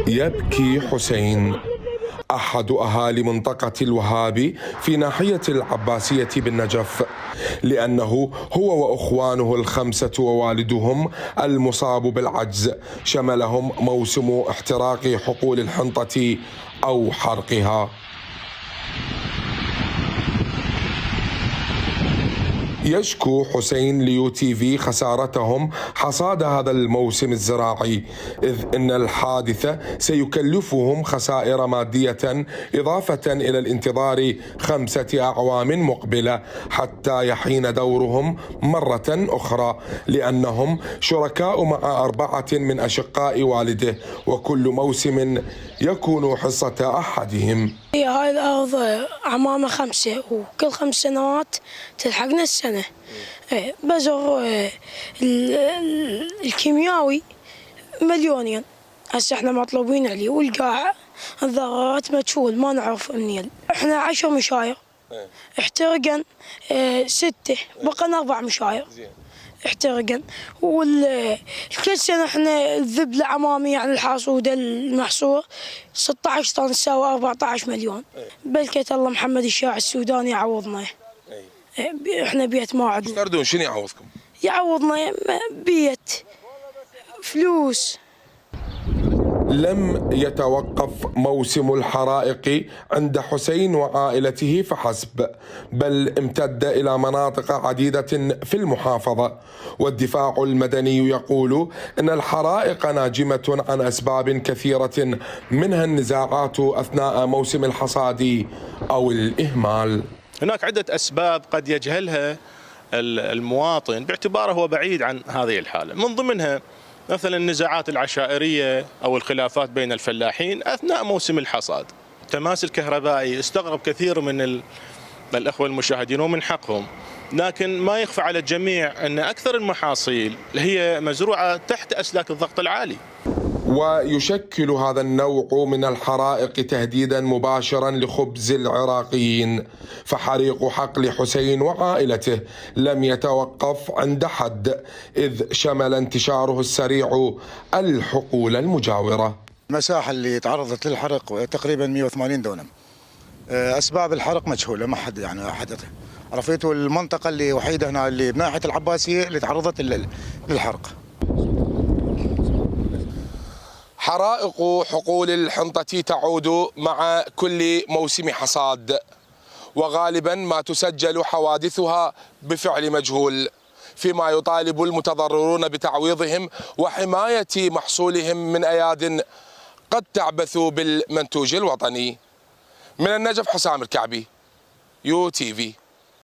يبكي حسين أحد أهالي منطقة الوهابي في ناحية العباسية بالنجف، لأنه هو وأخوانه الخمسة ووالدهم المصاب بالعجز شملهم موسم احتراق حقول الحنطة أو حرقها. يشكو حسين ليو تي في خسارتهم حصاد هذا الموسم الزراعي، إذ إن الحادثة سيكلفهم خسائر مادية إضافة إلى الانتظار 5 أعوام مقبلة حتى يحين دورهم مرة أخرى، لأنهم شركاء مع 4 من أشقاء والده، وكل موسم يكون حصة أحدهم. هاي الأرض عمامة 5 وكل 5 سنوات تلحقنا السنة. بزر الكيمياوي 1,000,000 هسه احنا مطلوبين عليه، والقاع الذرات مجهول ما نعرف منين. احنا 10 مشاير احترقن 6 بقى 4 مشاير احترقن، وكل سنة احنا الذب العمامي يعني الحاصودة المحصور 16 طن تساوي 14 مليون. بلكة الله محمد الشاع السوداني يعوضنا. احنا بيت ما عندنا. تردون شنو يعوضكم؟ يعوضنا بيت، فلوس. لم يتوقف موسم الحرائق عند حسين وعائلته فحسب، بل امتد إلى مناطق عديدة في المحافظة، والدفاع المدني يقول إن الحرائق ناجمة عن أسباب كثيرة، منها النزاعات أثناء موسم الحصاد أو الإهمال. هناك عدة أسباب قد يجهلها المواطن باعتباره هو بعيد عن هذه الحالة، من ضمنها مثلا النزاعات العشائرية أو الخلافات بين الفلاحين أثناء موسم الحصاد. التماس الكهربائي استغرب كثير من الأخوة المشاهدين ومن حقهم، لكن ما يخفى على الجميع أن أكثر المحاصيل هي مزروعة تحت أسلاك الضغط العالي. ويشكل هذا النوع من الحرائق تهديدا مباشرا لخبز العراقيين، فحريق حقل حسين وعائلته لم يتوقف عند حد، إذ شمل انتشاره السريع الحقول المجاورة. المساحة اللي تعرضت للحرق تقريبا 180 دونم. أسباب الحرق مجهولة، ما حد يعني حدث عرفته. المنطقة اللي وحيدة هنا اللي بناحية العباسية اللي تعرضت للحرق. حرائق حقول الحنطة تعود مع كل موسم حصاد، وغالبا ما تسجل حوادثها بفعل مجهول، فيما يطالب المتضررون بتعويضهم وحماية محصولهم من أياد قد تعبث بالمنتوج الوطني. من النجف حسام الكعبي، يو تي في.